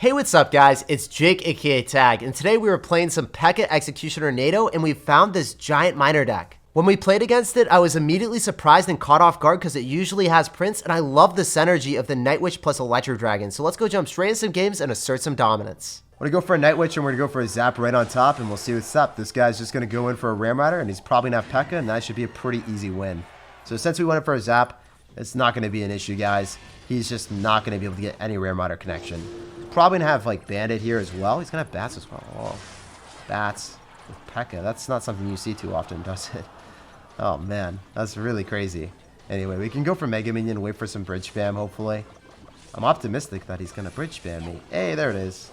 Hey, what's up guys? It's Jake aka Tag, and today we were playing some P.E.K.K.A. Executioner NATO and we found this giant miner deck. When we played against it, I was immediately surprised and caught off guard because it usually has Prince, and I love the synergy of the Night Witch plus Electro Dragon. So let's go jump straight into some games and assert some dominance. We're gonna go for a Night Witch and we're gonna go for a Zap right on top, and we'll see what's up. This guy's just gonna go in for a Ram Rider, and he's probably gonna have P.E.K.K.A., and that should be a pretty easy win. So since we went in for a Zap, it's not gonna be an issue, guys. He's just not gonna be able to get any Ram Rider connection. Probably gonna have like Bandit here as well. He's gonna have Bats as well. Oh, Bats with P.E.K.K.A. That's not something you see too often, does it? Oh man, that's really crazy. Anyway, we can go for Mega Minion, wait for some bridge spam, hopefully. I'm optimistic that he's gonna bridge spam me. Hey, there it is.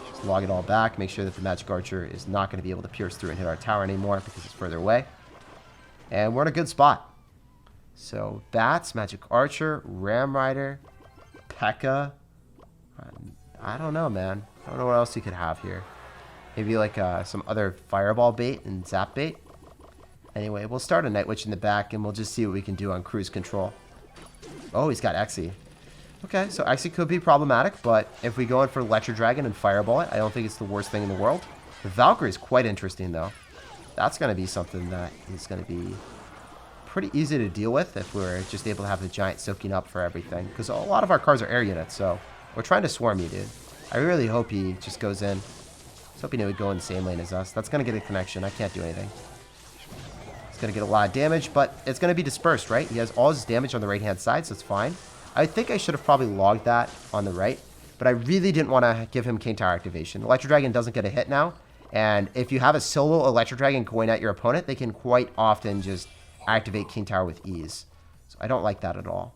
Just log it all back, make sure that the Magic Archer is not gonna be able to pierce through and hit our tower anymore because it's further away. And we're in a good spot. So, Bats, Magic Archer, Ram Rider, P.E.K.K.A. I don't know, man. I don't know what else you could have here. Maybe like some other Fireball bait and Zap bait. Anyway, we'll start a Night Witch in the back, and we'll just see what we can do on cruise control. Oh, he's got Exy. Okay, so Exy could be problematic, but if we go in for Electro Dragon and Fireball it, I don't think it's the worst thing in the world. The Valkyrie is quite interesting, though. That's going to be something that is going to be pretty easy to deal with if we're just able to have the Giant soaking up for everything. Because a lot of our cards are air units, so we're trying to swarm you, dude. I really hope he just goes in. I was hoping he would go in the same lane as us. That's going to get a connection. I can't do anything. He's going to get a lot of damage, but it's going to be dispersed, right? He has all his damage on the right-hand side, so it's fine. I think I should have probably logged that on the right, but I really didn't want to give him King Tower activation. Electro Dragon doesn't get a hit now, and if you have a solo Electro Dragon going at your opponent, they can quite often just activate King Tower with ease. So I don't like that at all.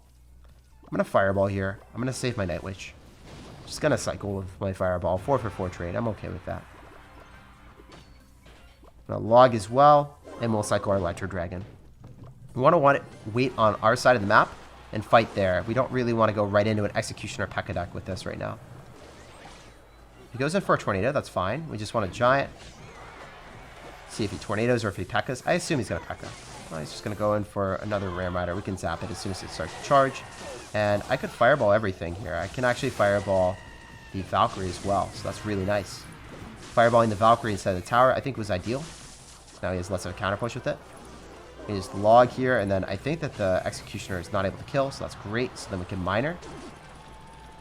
I'm going to Fireball here. I'm going to save my Night Witch. Just going to cycle with my Fireball. 4 for 4 trade. I'm okay with that. I'm going to log as well, and we'll cycle our Electro Dragon. We want to wait on our side of the map and fight there. We don't really want to go right into an Executioner P.E.K.K.A. deck with this right now. If he goes in for a Tornado, that's fine. We just want a Giant. See if he Tornadoes or if he P.E.K.K.A.s. I assume he's going to P.E.K.K.A. Well, he's just going to go in for another Ram Rider. We can zap it as soon as it starts to charge. And I could Fireball everything here. I can actually Fireball the Valkyrie as well, so that's really nice. Fireballing the Valkyrie instead of the tower, I think, was ideal. So now he has less of a counter push with it. We just log here, and then I think that the Executioner is not able to kill, so that's great. So then we can Miner.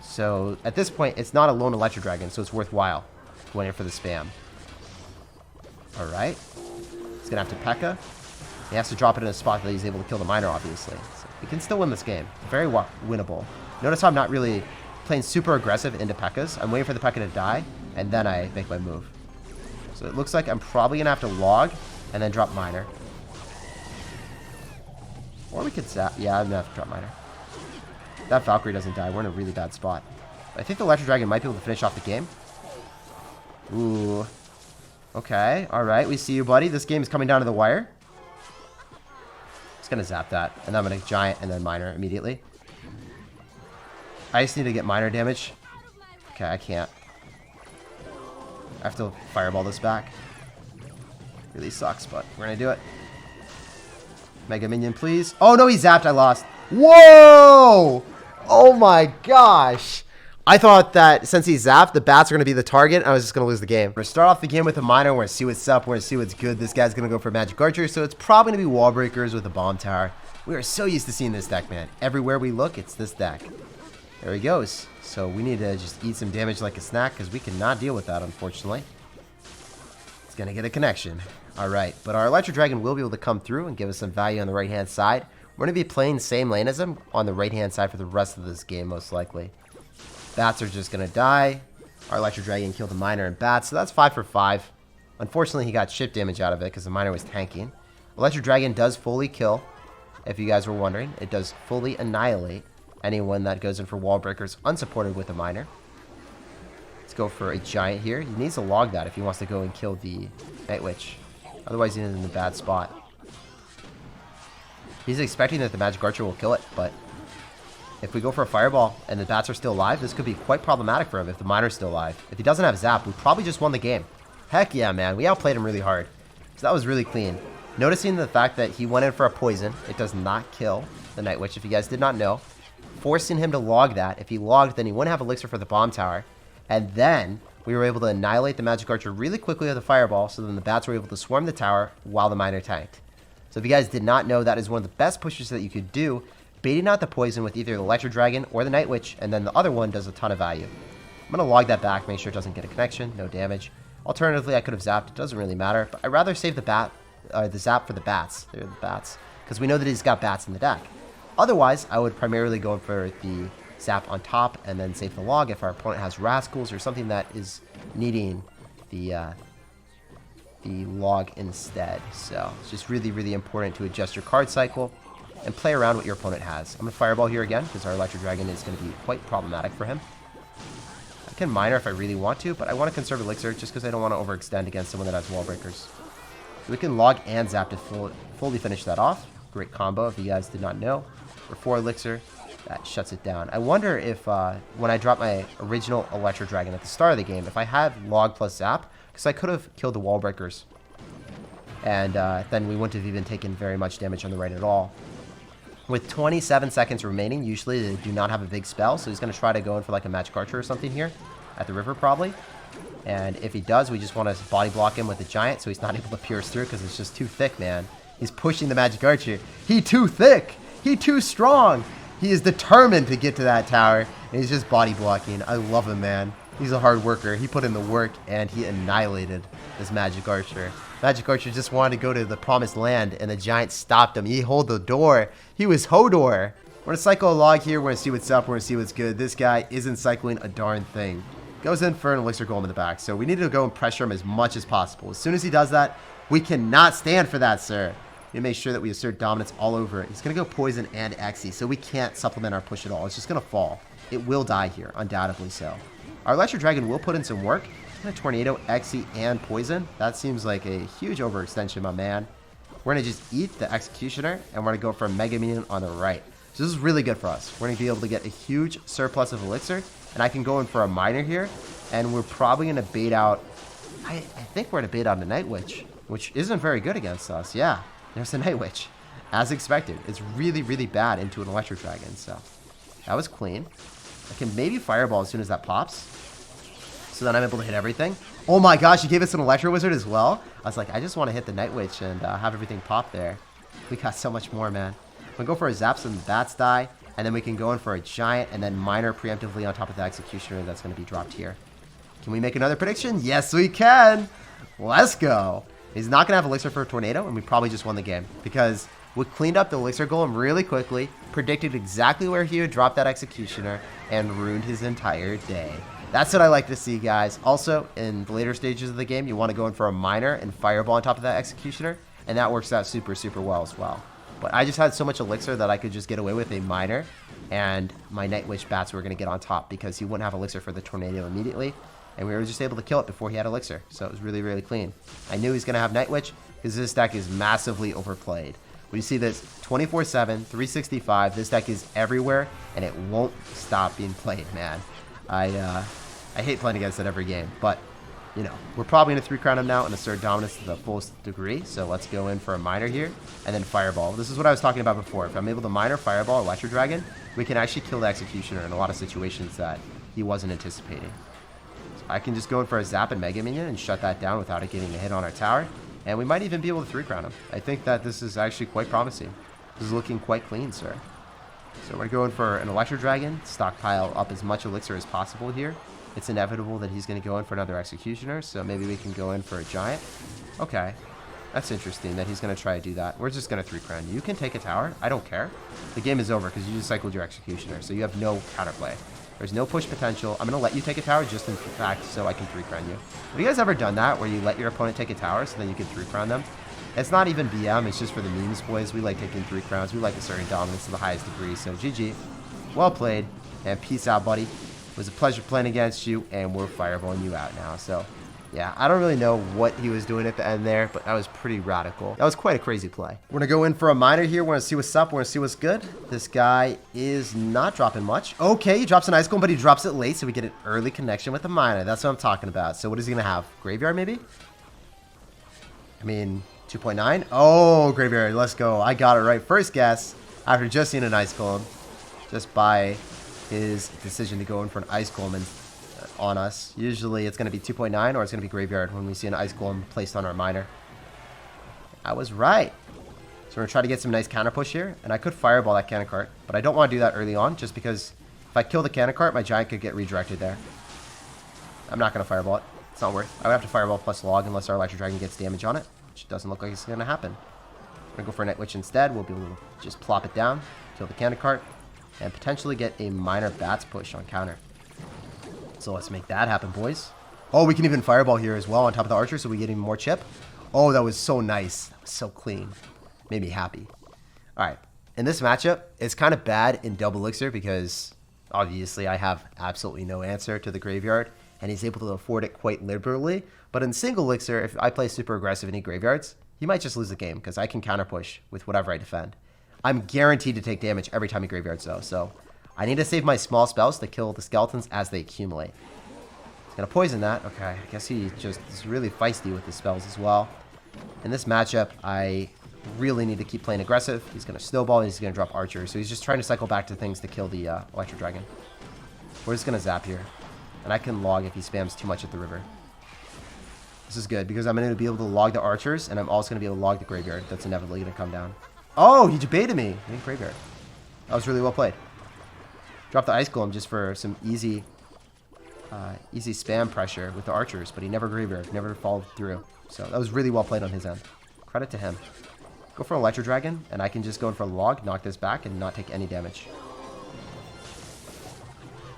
So at this point, it's not a lone Electro Dragon, so it's worthwhile going in for the spam. Alright. He's going to have to P.E.K.K.A. He has to drop it in a spot that he's able to kill the Miner, obviously. So we can still win this game. Very winnable. Notice how I'm not really playing super aggressive into P.E.K.K.A.s. I'm waiting for the P.E.K.K.A. to die, and then I make my move. So it looks like I'm probably going to have to log and then drop Miner. Or we could zap. Yeah, I'm going to have to drop Miner. That Valkyrie doesn't die. We're in a really bad spot. I think the Electro Dragon might be able to finish off the game. Ooh. Okay. Alright. We see you, buddy. This game is coming down to the wire. Just going to zap that. And then I'm going to Giant and then Miner immediately. I just need to get Miner damage. Okay, I can't. I have to Fireball this back. Really sucks, but we're going to do it. Mega Minion, please. Oh, no, he zapped. I lost. Whoa! Oh my gosh. I thought that since he zapped, the Bats are going to be the target, and I was just going to lose the game. We're going to start off the game with a Miner. We're going to see what's up. We're going to see what's good. This guy's going to go for Magic Archer, so it's probably going to be Wall Breakers with a Bomb Tower. We are so used to seeing this deck, man. Everywhere we look, it's this deck. There he goes. So we need to just eat some damage like a snack because we cannot deal with that, unfortunately. It's going to get a connection. All right, but our Electro Dragon will be able to come through and give us some value on the right-hand side. We're going to be playing the same lane as him on the right-hand side for the rest of this game, most likely. Bats are just going to die. Our Electro Dragon killed the Miner and Bats, so that's 5 for 5. Unfortunately, he got chip damage out of it because the Miner was tanking. Electro Dragon does fully kill, if you guys were wondering. It does fully annihilate anyone that goes in for Wall Breakers unsupported with a Miner. Let's go for a Giant here. He needs to log that if he wants to go and kill the Night Witch. Otherwise, he's in a bad spot. He's expecting that the Magic Archer will kill it, but if we go for a Fireball and the Bats are still alive, this could be quite problematic for him if the Miner's still alive. If he doesn't have Zap, we probably just won the game. Heck yeah, man. We outplayed him really hard. So that was really clean. Noticing the fact that he went in for a poison, it does not kill the Night Witch, if you guys did not know. Forcing him to log that. If he logged, then he wouldn't have Elixir for the Bomb Tower. And then we were able to annihilate the Magic Archer really quickly with a fireball, so then the bats were able to swarm the tower while the miner tanked. So if you guys did not know, that is one of the best pushes that you could do, baiting out the poison with either the Electro Dragon or the Night Witch, and then the other one does a ton of value. I'm going to log that back, make sure it doesn't get a connection, no damage. Alternatively, I could have zapped, it doesn't really matter, but I'd rather save the zap for the bats. They're the bats, because we know that he's got bats in the deck. Otherwise, I would primarily go for the zap on top and then save the log if our opponent has rascals or something that is needing the log instead. So it's just really, really important to adjust your card cycle and play around what your opponent has. I'm going to fireball here again because our Electro Dragon is going to be quite problematic for him. I can miner if I really want to, but I want to conserve Elixir just because I don't want to overextend against someone that has wall breakers. So we can log and zap to fully finish that off. Great combo if you guys did not know. For 4 Elixir, that shuts it down. I wonder if when I drop my original Electro Dragon at the start of the game, if I had log plus zap, because I could have killed the wall breakers. And then we wouldn't have even taken very much damage on the right at all. With 27 seconds remaining, usually they do not have a big spell, so he's going to try to go in for like a Magic Archer or something here at the river probably. And if he does, we just want to body block him with the Giant so he's not able to pierce through because it's just too thick, man. He's pushing the Magic Archer. He too thick! He too strong! He is determined to get to that tower, and he's just body blocking. I love him, man. He's a hard worker. He put in the work, and he annihilated this Magic Archer. Magic Archer just wanted to go to the promised land, and the Giant stopped him. He held the door. He was Hodor. We're going to cycle a log here. We're going to see what's up. We're going to see what's good. This guy isn't cycling a darn thing. Goes in for an Elixir Golem in the back, so we need to go and pressure him as much as possible. As soon as he does that, we cannot stand for that, sir. We make sure that we assert dominance all over it. He's going to go Poison and Exy, so we can't supplement our push at all. It's just going to fall. It will die here, undoubtedly so. Our Electro Dragon will put in some work. A Tornado, Exy, and Poison. That seems like a huge overextension, my man. We're going to just eat the Executioner, and we're going to go for a Mega Minion on the right. So this is really good for us. We're going to be able to get a huge surplus of Elixir, and I can go in for a Miner here, and we're probably going to bait out... I think we're going to bait out a Night Witch, which isn't very good against us. Yeah, there's a Night Witch. As expected. It's really, really bad into an Electro Dragon, so that was clean. I can maybe Fireball as soon as that pops. So then I'm able to hit everything. Oh my gosh, he gave us an Electro Wizard as well. I was like, I just want to hit the Night Witch and have everything pop there. We got so much more, man. We go for a Zap so the bats die, and then we can go in for a Giant and then Miner preemptively on top of the Executioner that's going to be dropped here. Can we make another prediction? Yes, we can. Let's go. He's not going to have Elixir for a Tornado, and we probably just won the game because we cleaned up the Elixir Golem really quickly, predicted exactly where he would drop that Executioner, and ruined his entire day. That's what I like to see, guys. Also, in the later stages of the game, you want to go in for a Miner and Fireball on top of that Executioner, and that works out super, super well as well. But I just had so much Elixir that I could just get away with a Miner, and my Night Witch bats were going to get on top because he wouldn't have Elixir for the Tornado immediately, and we were just able to kill it before he had Elixir. So it was really, really clean. I knew he was going to have Night Witch because this deck is massively overplayed. We see this 24/7, 365. This deck is everywhere, and it won't stop being played, man. I hate playing against it every game, but, you know, we're probably going to 3-crown him now and assert dominance to the fullest degree, so let's go in for a Miner here, and then Fireball. This is what I was talking about before. If I'm able to Miner, Fireball, Electro Dragon, we can actually kill the Executioner in a lot of situations that he wasn't anticipating. So I can just go in for a Zap and Mega Minion and shut that down without it getting a hit on our tower, and we might even be able to 3-crown him. I think that this is actually quite promising. This is looking quite clean, sir. So we're going for an Electro Dragon, stockpile up as much Elixir as possible here. It's inevitable that he's going to go in for another Executioner, so maybe we can go in for a Giant. Okay, that's interesting that he's going to try to do that. We're just going to 3-crown you. You can take a tower. I don't care. The game is over because you just cycled your Executioner, so you have no counterplay. There's no push potential. I'm going to let you take a tower just in fact so I can 3-crown you. Have you guys ever done that where you let your opponent take a tower so then you can 3-crown them? It's not even BM, it's just for the memes, boys. We like taking 3 crowns. We like asserting dominance to the highest degree. So GG. Well played. And peace out, buddy. It was a pleasure playing against you, and we're fireballing you out now. So, yeah, I don't really know what he was doing at the end there, but that was pretty radical. That was quite a crazy play. We're going to go in for a Miner here. We're going to see what's up. We're going to see what's good. This guy is not dropping much. Okay, he drops an Ice Golem, but he drops it late, so we get an early connection with the Miner. That's what I'm talking about. So what is he going to have? Graveyard, maybe? I mean... 2.9. Oh, Graveyard. Let's go. I got it right. First guess after just seeing an Ice Golem. Just by his decision to go in for an Ice Golem and on us. Usually it's going to be 2.9 or it's going to be graveyard when we see an ice golem placed on our miner. I was right. So we're going to try to get some nice counter push here. And I could fireball that cannon cart, but I don't want to do that early on just because if I kill the cannon cart, my giant could get redirected there. I'm not going to fireball it. It's not worth. I would have to fireball plus log unless our electro dragon gets damage on it, which doesn't look like it's going to happen. We're going to go for a Night Witch instead. We'll be able to just plop it down, kill the cannon cart, and potentially get a minor bats push on counter. So let's make that happen, boys. Oh, we can even fireball here as well on top of the archer so we get even more chip. Oh, that was so nice. That was so clean. Made me happy. All right. In this matchup, it's kind of bad in double elixir because obviously I have absolutely no answer to the graveyard and he's able to afford it quite liberally. But in single elixir, if I play super aggressive and he graveyards, he might just lose the game because I can counter push with whatever I defend. I'm guaranteed to take damage every time he graveyards though, so I need to save my small spells to kill the skeletons as they accumulate. He's going to poison that. Okay, I guess he just is really feisty with his spells as well. In this matchup, I really need to keep playing aggressive. He's going to snowball and he's going to drop archer, so he's just trying to cycle back to things to kill the electro dragon. We're just going to zap here, and I can log if he spams too much at the river. This is good because I'm going to be able to log the archers, and I'm also going to be able to log the graveyard that's inevitably going to come down. Oh, he debated me. He didn't graveyard. That was really well played. Drop the ice golem just for some easy spam pressure with the archers, but he never graveyard, never followed through. So that was really well played on his end. Credit to him. Go for electro dragon, and I can just go in for a log, knock this back, and not take any damage.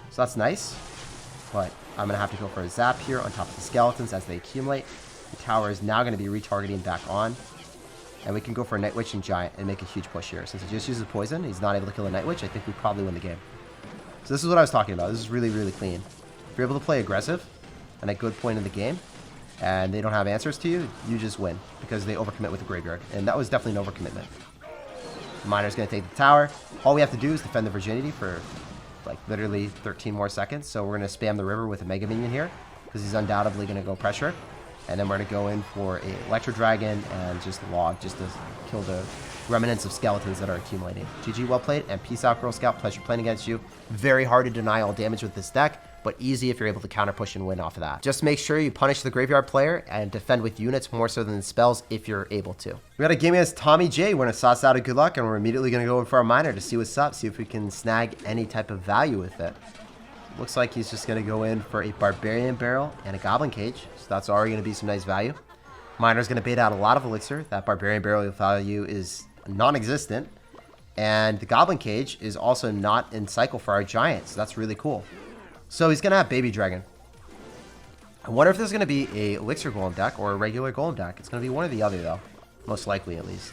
So that's nice, but I'm going to have to go for a zap here on top of the skeletons as they accumulate. The tower is now going to be retargeting back on. And we can go for a Night Witch and Giant and make a huge push here. Since he just uses poison, he's not able to kill a Night Witch, I think we probably win the game. So this is what I was talking about. This is really, really clean. If you're able to play aggressive and a good point in the game, and they don't have answers to you, you just win. Because they overcommit with the graveyard. And that was definitely an overcommitment. The miner's going to take the tower. All we have to do is defend the virginity for like literally 13 more seconds. So we're going to spam the river with a Mega Minion here. Because he's undoubtedly going to go pressure. And then we're going to go in for a electro dragon and just log just to kill the remnants of skeletons that are accumulating. GG, well played, and peace out, Girl Scout. Pleasure playing against you. Very hard to deny all damage with this deck, but easy if you're able to counter push and win off of that. Just make sure you punish the graveyard player and defend with units more so than spells if you're able to. We got a game against Tommy J. We're going to sauce out a good luck, and we're immediately going to go in for our miner to see what's up, see if we can snag any type of value with it. Looks like he's just going to go in for a Barbarian Barrel and a Goblin Cage, so that's already going to be some nice value. Miner's going to bait out a lot of Elixir. That Barbarian Barrel value is non-existent, and the Goblin Cage is also not in cycle for our Giant, so that's really cool. So he's going to have Baby Dragon. I wonder if there's going to be a Elixir Golem deck or a regular Golem deck. It's going to be one or the other, though. Most likely, at least.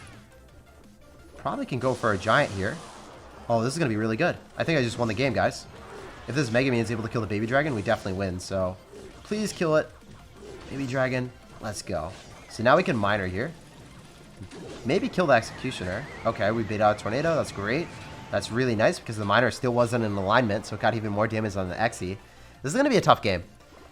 Probably can go for a Giant here. Oh, this is going to be really good. I think I just won the game, guys. If this Mega Man is able to kill the Baby Dragon, we definitely win. So, please kill it. Baby Dragon, let's go. So now we can Miner here. Maybe kill the Executioner. Okay, we bait out a Tornado. That's great. That's really nice because the Miner still wasn't in alignment, so it got even more damage on the Exy. This is going to be a tough game.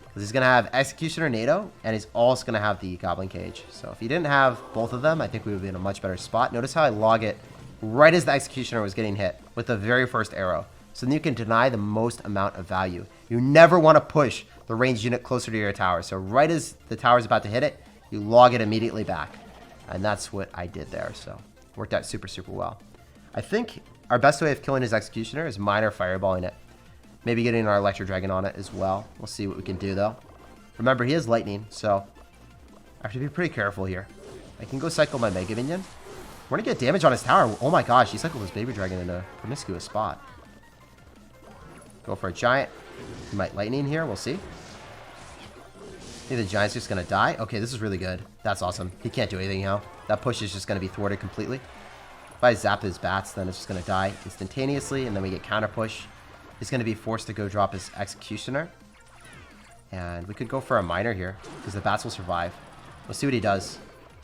Because he's going to have Executioner Nado, and he's also going to have the Goblin Cage. So if he didn't have both of them, I think we would be in a much better spot. Notice how I log it right as the Executioner was getting hit with the very first arrow. So then you can deny the most amount of value. You never want to push the ranged unit closer to your tower. So right as the tower is about to hit it, you log it immediately back. And that's what I did there. So worked out super, super well. I think our best way of killing his Executioner is Miner fireballing it. Maybe getting our Electro Dragon on it as well. We'll see what we can do though. Remember, he has Lightning, so I have to be pretty careful here. I can go cycle my Mega Minion. We're going to get damage on his tower. Oh my gosh, he cycled his Baby Dragon in a promiscuous spot. Go for a Giant. He might Lightning here. We'll see. I think the Giant's just going to die. Okay, this is really good. That's awesome. He can't do anything now. That push is just going to be thwarted completely. If I zap his bats, then it's just going to die instantaneously, and then we get counter push. He's going to be forced to go drop his Executioner. And we could go for a Miner here, because the bats will survive. We'll see what he does.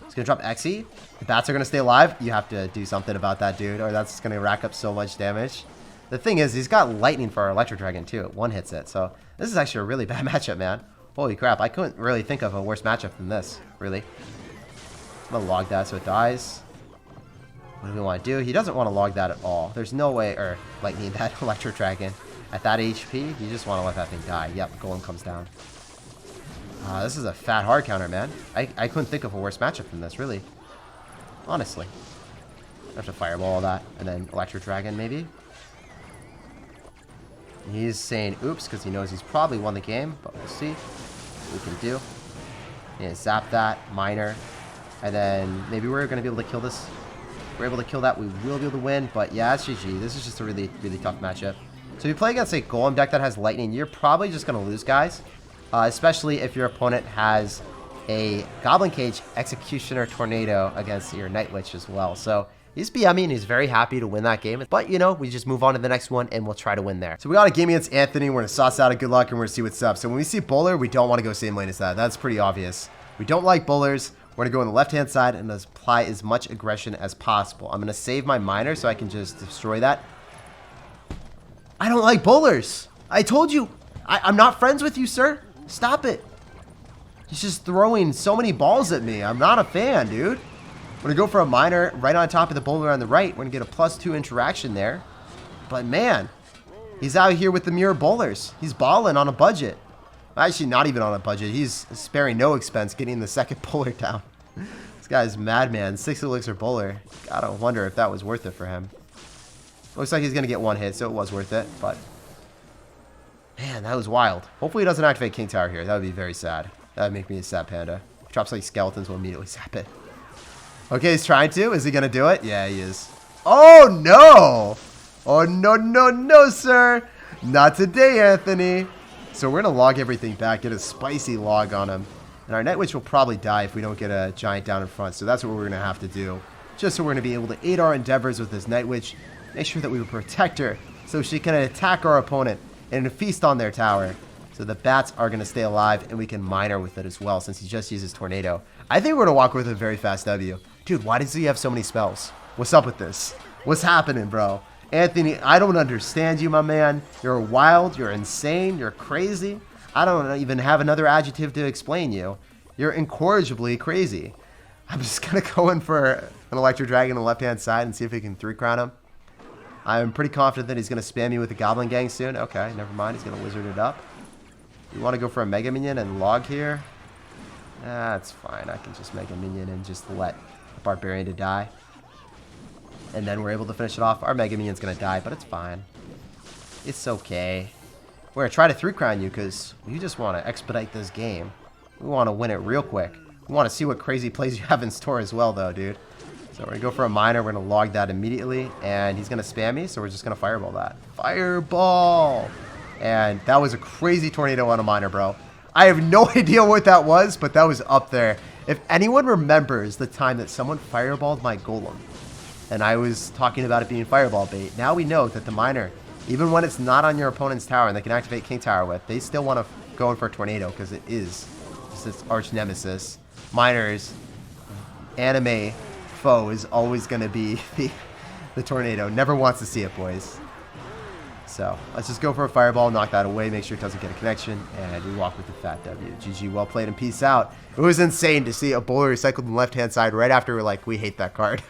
He's going to drop Exy. The bats are going to stay alive. You have to do something about that, dude, or that's going to rack up so much damage. The thing is, he's got Lightning for our Electro Dragon, too. It one hits it. So this is actually a really bad matchup, man. Holy crap. I couldn't really think of a worse matchup than this, really. I'm going to log that so it dies. What do we want to do? He doesn't want to log that at all. There's no way, or Lightning that Electro Dragon. At that HP, you just want to let that thing die. Yep, Golem comes down. This is a fat hard counter, man. I couldn't think of a worse matchup than this, really. Honestly. I have to fireball all that. And then Electro Dragon, maybe? He's saying oops, because he knows he's probably won the game. But we'll see what we can do. Yeah, zap that. Minor. And then maybe we're going to be able to kill this. If we're able to kill that, we will be able to win. But yeah, it's GG. This is just a really, really tough matchup. So if you play against a Golem deck that has Lightning, you're probably just going to lose, guys. Especially if your opponent has a Goblin Cage, Executioner, Tornado against your Night Witch as well. So he's BMing and he's very happy to win that game. But, you know, we just move on to the next one and we'll try to win there. So we got a game against Anthony. We're going to sauce out a good luck and we're going to see what's up. So when we see Bowler, we don't want to go same lane as that. That's pretty obvious. We don't like Bowlers. We're going to go on the left-hand side and apply as much aggression as possible. I'm going to save my Miner so I can just destroy that. I don't like Bowlers. I told you. I'm not friends with you, sir. Stop it. He's just throwing so many balls at me. I'm not a fan, dude. I'm going to go for a Miner right on top of the Bowler on the right. We're going to get a +2 interaction there. But, man, he's out here with the mirror Bowlers. He's balling on a budget. Actually, not even on a budget. He's sparing no expense getting the second Bowler down. This guy's madman. 6 elixir Bowler. Gotta wonder if that was worth it for him. Looks like he's going to get one hit, so it was worth it. But, man, that was wild. Hopefully he doesn't activate King Tower here. That would be very sad. That would make me a sad panda. Drops like skeletons, will immediately zap it. Okay, he's trying to. Is he going to do it? Yeah, he is. Oh, no. Oh, no, no, no, sir. Not today, Anthony. So we're going to log everything back, get a spicy log on him. And our Night Witch will probably die if we don't get a giant down in front. So that's what we're going to have to do. Just so we're going to be able to aid our endeavors with this Night Witch. Make sure that we protect her so she can attack our opponent and feast on their tower. So the bats are going to stay alive and we can mine her with it as well since he just uses Tornado. I think we're going to walk with a very fast W. Dude, why does he have so many spells? What's up with this? What's happening, bro? Anthony, I don't understand you, my man. You're wild. You're insane. You're crazy. I don't even have another adjective to explain you. You're incorrigibly crazy. I'm just going to go in for an Electro Dragon on the left-hand side and see if we can 3-crown him. I'm pretty confident that he's going to spam me with the Goblin Gang soon. Okay, never mind. He's going to wizard it up. You want to go for a Mega Minion and log here? That's fine. I can just Mega Minion and just let the Barbarian to die. And then we're able to finish it off. Our Mega Minion's going to die, but it's fine. It's okay. We're going to try to 3-crown you because we just want to expedite this game. We want to win it real quick. We want to see what crazy plays you have in store as well, though, dude. So we're going to go for a Miner. We're going to log that immediately. And he's going to spam me, so we're just going to Fireball that. Fireball! And that was a crazy Tornado on a Miner, bro. I have no idea what that was, but that was up there. If anyone remembers the time that someone Fireballed my Golem, and I was talking about it being Fireball bait, now we know that the Miner, even when it's not on your opponent's tower and they can activate King Tower with, they still want to go in for a Tornado because it is its arch nemesis. Miner's anime foe is always going to be the Tornado. Never wants to see it, boys. So let's just go for a Fireball, knock that away, make sure it doesn't get a connection, and we walk with the fat W. GG, well played, and peace out. It was insane to see a Bowler recycled on the left-hand side right after we're like, we hate that card.